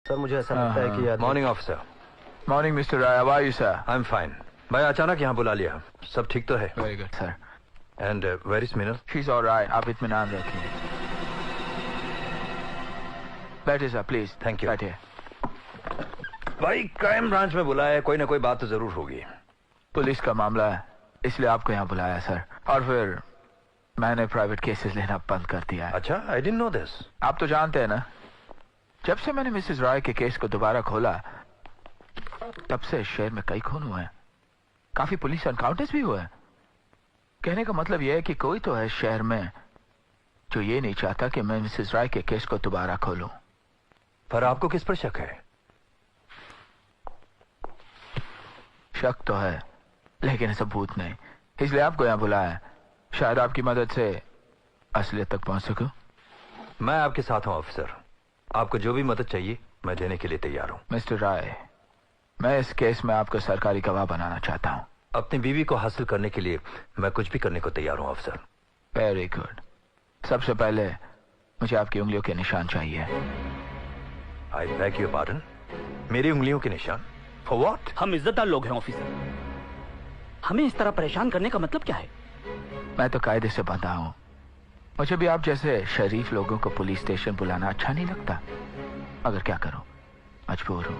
Sir मुझे ऐसा लगता है कि morning officer. Morning mister Rai, how are you sir? I am fine. भाई अचानक यहाँ बुला लिया, सब ठीक तो है? Very good sir. And where is Meenal? She is alright, आप इत्मीनान रखिए। बैठिए सर प्लीज। Thank you. बैठिए। भाई क्राइम ब्रांच में बुलाया है, कोई ना कोई बात तो जरूर होगी। पुलिस का मामला है इसलिए आपको यहाँ बुलाया सर, और फिर मैंने प्राइवेट केसेस लेना बंद कर दिया है। अच्छा, आई डिडंट नो दिस। आप तो जानते हैं ना, जब से मैंने मिसेस रॉय के केस को दोबारा खोला तब से शहर में कई खून हुए हैं, काफी पुलिस एनकाउंटर्स भी हुए हैं। कहने का मतलब यह है कि कोई तो है शहर में जो ये नहीं चाहता कि मैं मिसेस रॉय के केस को दोबारा खोलूं। पर आपको किस पर शक है? शक तो है लेकिन सबूत नहीं, इसलिए आपको यहाँ बुलाया है। शायद आपकी मदद से असलियत तक पहुंच सकूं। मैं आपके साथ हूं ऑफिसर, आपको जो भी मदद चाहिए मैं देने के लिए तैयार हूं। मिस्टर राय, मैं इस केस में आपको सरकारी गवाह बनाना चाहता हूं। अपनी बीवी को हासिल करने के लिए मैं कुछ भी करने को तैयार हूं ऑफिसर। Very good. सबसे पहले मुझे आपकी उंगलियों के निशान चाहिए। आई बेग योर पार्डन, मेरी उंगलियों के निशान? For what? हम इज्जतदार लोग हैं ऑफिसर, हमें इस तरह परेशान करने का मतलब क्या है? मैं तो कायदे से बंधा हूं, मुझे भी आप जैसे शरीफ लोगों को पुलिस स्टेशन बुलाना अच्छा नहीं लगता, मगर क्या करूं, मजबूर हूं।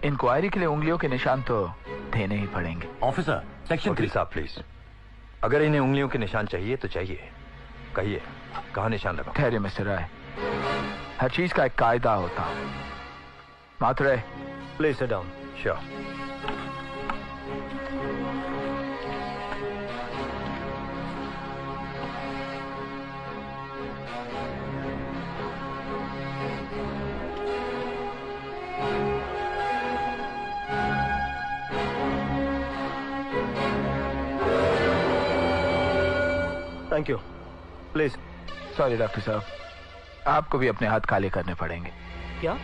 इंक्वायरी के लिए उंगलियों के निशान तो देने ही पड़ेंगे। ऑफिसर सेक्शन 3 साहब प्लीज, अगर इन्हें उंगलियों के निशान चाहिए तो चाहिए, कहिए कहां निशान लगा? ठहरिए मिस्टर राय, हर चीज का एक कायदा होता। Matre please sit down. Sure. Thank you. Please. Sorry doctor साहब, आपको भी अपने हाथ काले करने पड़ेंगे। क्या?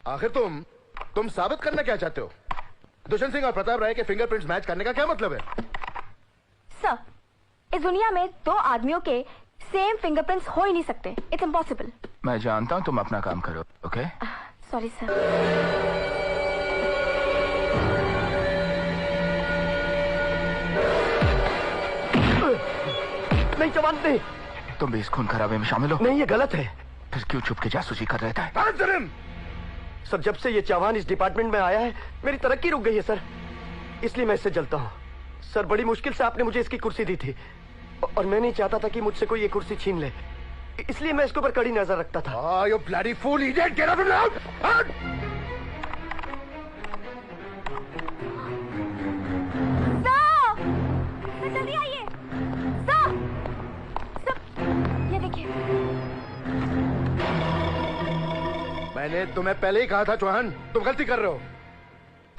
आखिर तुम साबित करना क्या चाहते हो? दुष्यंत सिंह और प्रताप राय के फिंगरप्रिंट्स मैच करने का क्या मतलब है? सर, इस दुनिया में दो आदमियों के सेम फिंगरप्रिंट्स हो ही नहीं सकते। It's impossible. मैं जानता हूं, तुम अपना काम करो। ओके? Sorry sir. नहीं जवान, नहीं। तुम भी इस खून खराबे में शामिल हो? नहीं, ये गलत है। फिर क्यों छुप के जासूसी कर रहता है? सर, जब से ये चौहान इस डिपार्टमेंट में आया है मेरी तरक्की रुक गई है सर, इसलिए मैं इससे जलता हूँ। सर, बड़ी मुश्किल से आपने मुझे इसकी कुर्सी दी थी और मैं नहीं चाहता था कि मुझसे कोई ये कुर्सी छीन ले, इसलिए मैं इसके ऊपर कड़ी नजर रखता था। You bloody fool, idiot! Get out of now! Sir, जल्दी आइए। सर, ये देखिए। मैंने तुम्हें पहले ही कहा था चौहान, तुम गलती कर रहे हो।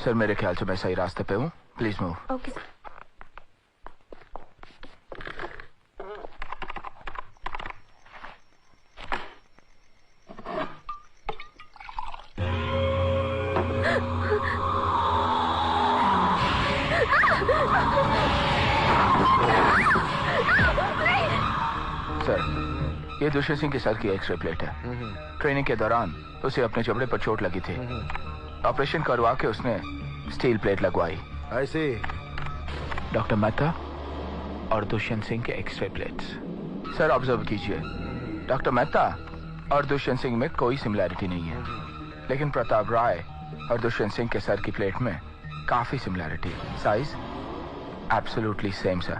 सर, मेरे ख्याल से मैं सही रास्ते पे हूँ। Please move. Okay sir. Sir, ये दुष्यंत सिंह के सर की एक्सरे प्लेट है। ट्रेनिंग के दौरान उसे अपने जबड़े पर चोट लगी थी। ऑपरेशन करवा के उसने स्टील प्लेट लगवाई। ऐसे डॉक्टर मेहता और दुष्यंत सिंह के एक्सरे प्लेट्स। सर, ऑब्जर्व कीजिए, डॉक्टर मेहता और दुष्यंत सिंह में कोई सिमिलैरिटी नहीं है, लेकिन प्रताप राय और दुष्यंत सिंह के सर की प्लेट में काफी similarity. Size absolutely same sir.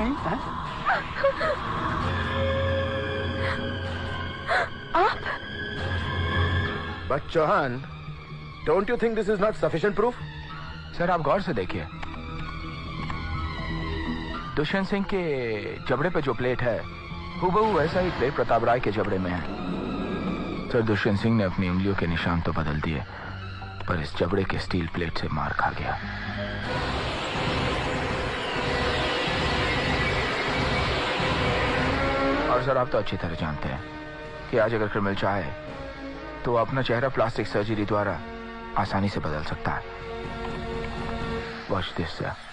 रही हैं? आप? But Chauhan, don't you think this is not sufficient proof? Sir आप गौर से देखिए, दुष्यंत सिंह के जबड़े पे जो प्लेट है हूबहू वैसा ही प्लेट प्रताप राय के जबड़े में है। सर दुष्यंत सिंह ने अपनी उंगलियों के निशान तो बदल दिए, पर इस जबड़े के स्टील प्लेट से मार खा गया। और सर आप तो अच्छी तरह जानते हैं कि आज अगर क्रिमिनल चाहे तो अपना चेहरा प्लास्टिक सर्जरी द्वारा आसानी से बदल सकता है। Watch this sir.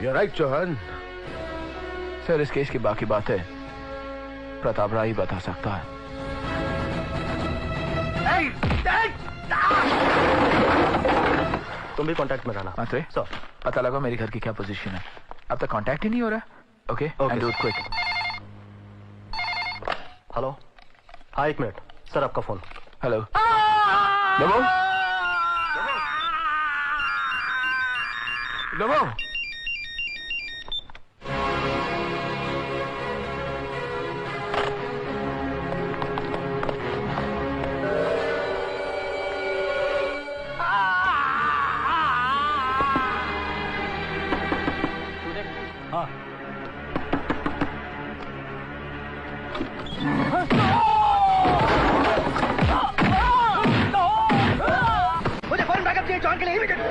You're right, Chauhan. Sir इस केस की बाकी बातें प्रताप राय ही बता सकता है। तुम भी कांटेक्ट में रहना। मात्रे सर। पता लगा मेरे घर की क्या पोजीशन है। अब तक कांटेक्ट ही नहीं हो रहा। Okay and do it quick. Hello. हाँ 1 मिनट सर, आपका फोन। हेलो नमो नमो। मुझे फौरन बैकअप चाहिए जॉन के लिए इमीडिएट।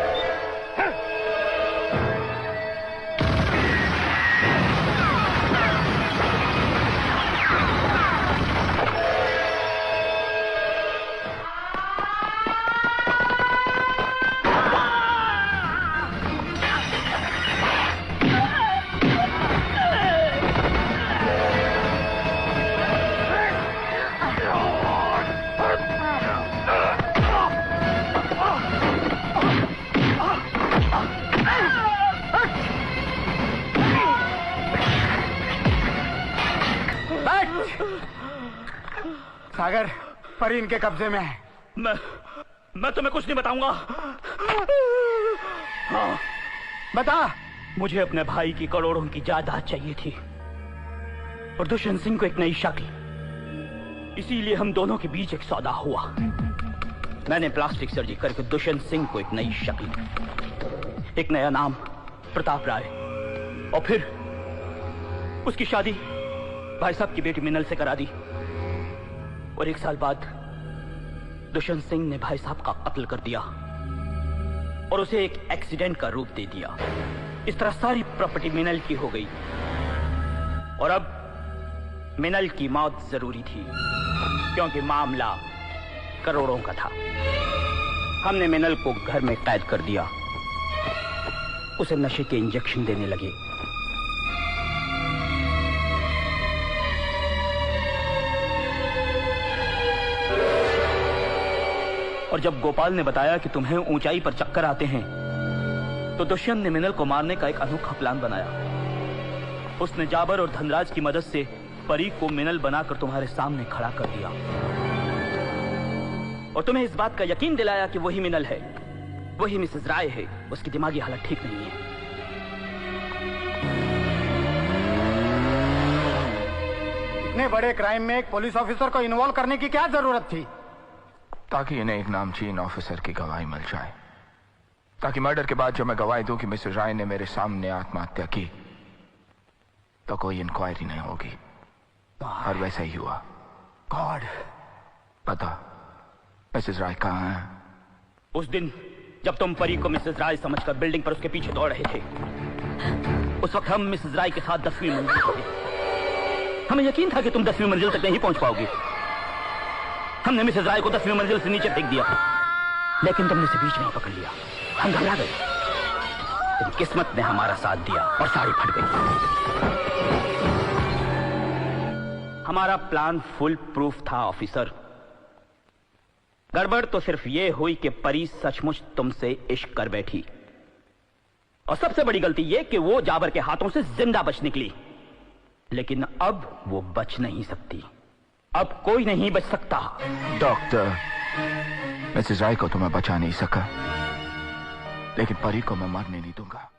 सागर, परी इनके कब्जे में है। मैं तुम्हें कुछ नहीं बताऊंगा। हाँ, बता। मुझे अपने भाई की करोड़ों की जायदाद चाहिए थी और दुष्यंत सिंह को एक नई शक्ल, इसीलिए हम दोनों के बीच एक सौदा हुआ। मैंने प्लास्टिक सर्जरी करके दुष्यंत सिंह को एक नई शक्ल, एक नया नाम प्रताप राय, और फिर उसकी शादी भाई साहब की बेटी मिनल से करा दी। और 1 साल बाद दुष्यंत सिंह ने भाई साहब का कत्ल कर दिया और उसे एक एक्सीडेंट का रूप दे दिया। इस तरह सारी प्रॉपर्टी मिनल की हो गई और अब मिनल की मौत जरूरी थी क्योंकि मामला करोड़ों का था। हमने मिनल को घर में कैद कर दिया, उसे नशे के इंजेक्शन देने लगे। और जब गोपाल ने बताया कि तुम्हें ऊंचाई पर चक्कर आते हैं तो दुष्यंत ने मिनल को मारने का एक अनोखा प्लान बनाया। उसने जाबर और धनराज की मदद से परी को मिनल बनाकर तुम्हारे सामने खड़ा कर दिया और तुम्हें इस बात का यकीन दिलाया कि वही मिनल है, वही मिसेस राय है। उसकी दिमागी हालत ठीक नहीं है। इतने बड़े क्राइम में एक पुलिस ऑफिसर को इन्वॉल्व करने की क्या जरूरत थी? ताकि इन्हें एक नामचीन ऑफिसर की गवाही मिल जाए, ताकि मर्डर के बाद जब मैं गवाही दूं कि मिसेस राय ने मेरे सामने आत्महत्या की तो कोई इंक्वायरी नहीं होगी। और वैसा ही हुआ। गॉड, पता मिसेस राय कहाँ है? उस दिन जब तुम परी को मिसेस राय समझकर बिल्डिंग पर उसके पीछे दौड़ रहे थे, उस वक्त हम मिसेस राय के साथ 10वीं मंजिल पर थे। हमें यकीन था कि तुम 10वीं मंजिल तक नहीं पहुंच पाओगी। हमने मिसेस राय को 10वीं मंजिल से नीचे फेंक दिया, लेकिन तुमने इसे बीच में पकड़ लिया। हम घबरा गए, लेकिन किस्मत ने हमारा साथ दिया और साड़ी फट गई। हमारा प्लान फुल प्रूफ था ऑफिसर। गड़बड़ तो सिर्फ ये हुई कि परी सचमुच तुमसे इश्क कर बैठी, और सबसे बड़ी गलती ये कि वो जाबर के हाथों से जिंदा बच निकली। लेकिन अब वो बच नहीं सकती, अब कोई नहीं बच सकता। डॉक्टर, मिसेस राय को तो मैं बचा नहीं सका, लेकिन परी को मैं मरने नहीं दूंगा।